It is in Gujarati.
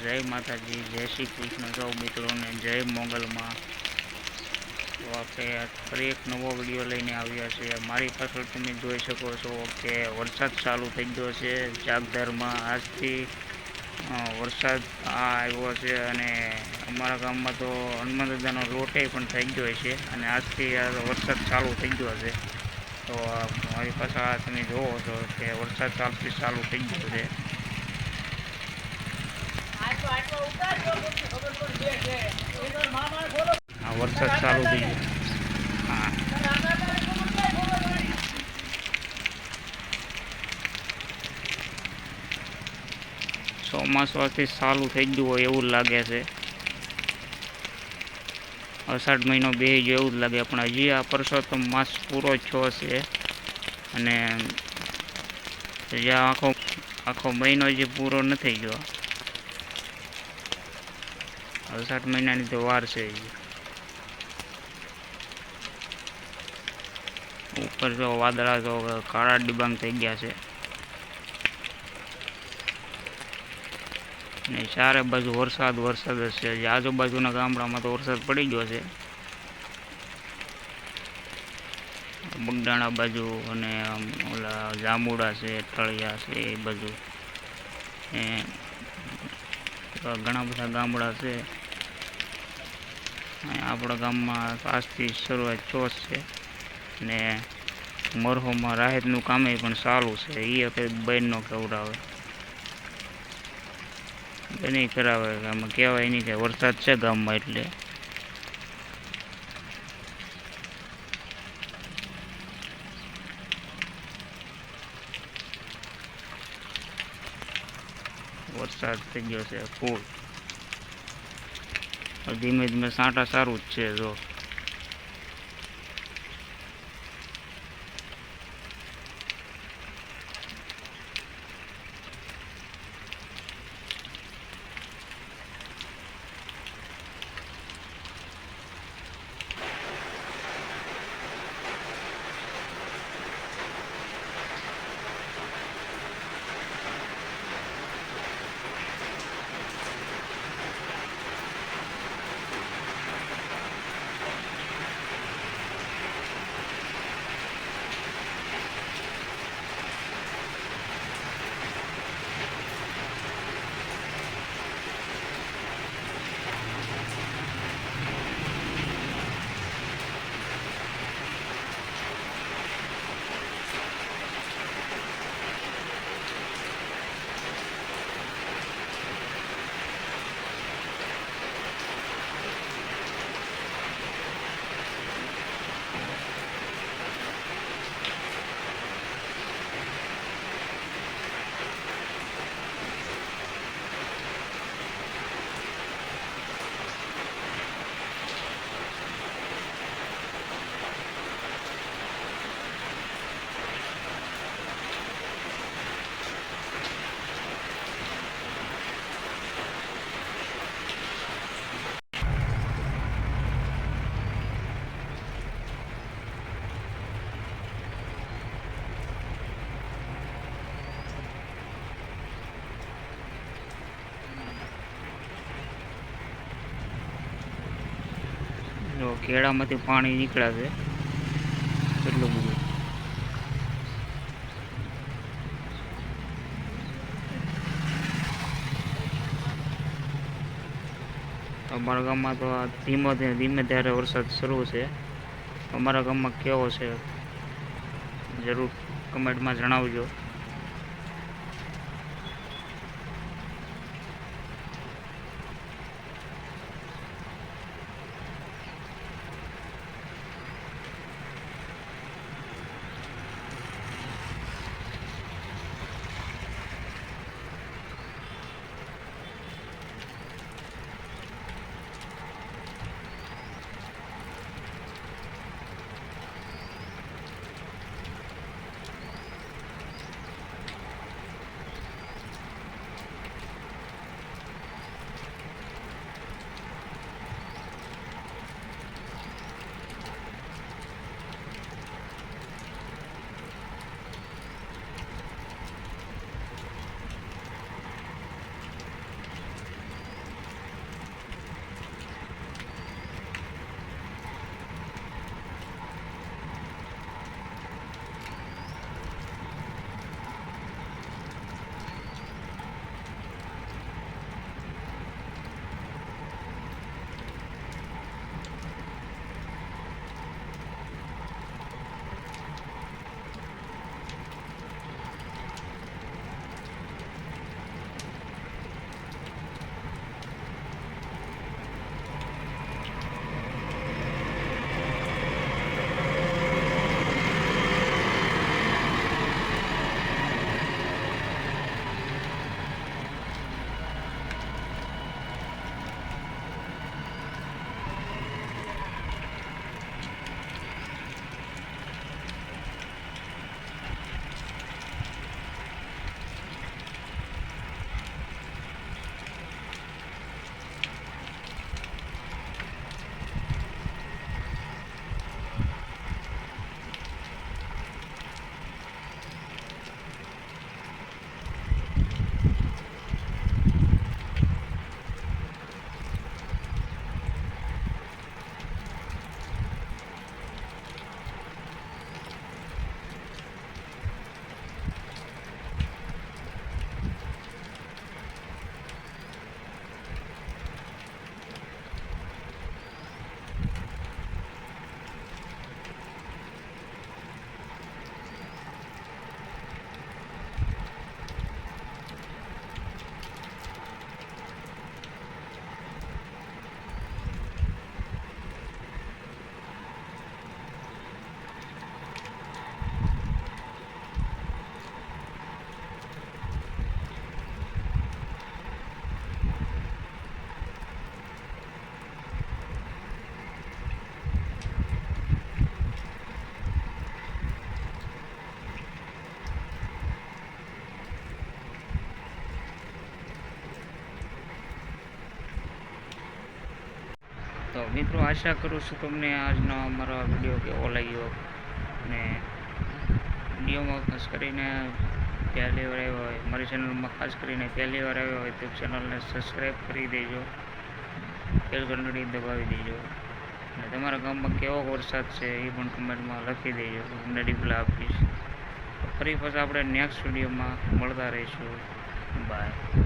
જય માતાજી, જય શ્રી કૃષ્ણ સૌ મિત્રોને, જય મોગલમાં. તો આપણે ફરી એક નવો વિડીયો લઈને આવ્યા છે. મારી પાછળ તમે જોઈ શકો છો કે વરસાદ ચાલુ થઈ ગયો છે જાગધારમાં. આજથી વરસાદ આવ્યો છે અને અમારા ગામમાં તો હનુમાન દાદાનો લોટે પણ થઈ ગયો છે અને આજથી વરસાદ ચાલુ થઈ ગયો છે. તો મારી પાસે તમે જોવો છો કે વરસાદ ચાલુ થઈ ગયો છે. વરસાદ ચાલુ થઈ ગયો. હા, ચોમાસાથી ચાલુ થઈ ગયું હોય એવું લાગે છે. અષાઢ મહિનો બે જો એવું જ લાગે, પણ હજી આ પરસોત્તમ માસ પૂરો થયો છે અને જ્યાં આખો મહિનો જે પૂરો નથી ગયો. અષાઢ મહિનાની તો વાર છે. ઉપર જો વાદળા તો કાળા ડિબાંગ થઈ ગયા છે ને ચારે બાજુ વરસાદ જ છે. આજુબાજુના ગામડામાં તો વરસાદ પડી ગયો છે. બગડાણા બાજુ અને ઓલા જાંબુડા છે, તળિયા છે, એ બાજુ ઘણા બધા ગામડા છે. આપણા ગામમાં આજથી શરૂઆત ચોસ છે ને મરહોમાં રાહતનું કામે પણ ચાલુ છે. એ કંઈક બહેનનો ખવડાવે બની કરાવે. આમાં કહેવાય નહીં કે વરસાદ છે ગામમાં એટલે વરસાદ થઈ ગયો છે ફૂલ. ધીમે ધીમે સાંટા સારું જ છે. જો કેળામાંથી પાણી નીકળે છે એટલું બધું. અમારા ગામમાં તો ધીમે ત્યારે વરસાદ શરૂ છે. અમારા ગામમાં કેવો છે જરૂર કમેન્ટમાં જણાવજો. મિત્રો આશા કરું છું તમને આજનો અમારો વિડીયો કેવો લાગ્યો, અને વિડીયોમાં ખાસ કરીને પહેલી વાર આવ્યો હોય, મારી ચેનલમાં ખાસ કરીને પહેલી વાર આવ્યો હોય તો ચેનલને સબસ્ક્રાઈબ કરી દેજો, બેલ ઘંટડી દબાવી દેજો, અને તમારા ગામમાં કેવો વરસાદ છે એ પણ કમેન્ટમાં લખી દેજો, તમને રિપ્લાય આપીશ. ફરી પાછા આપણે નેક્સ્ટ વિડીયોમાં મળતા રહીશું. બાય.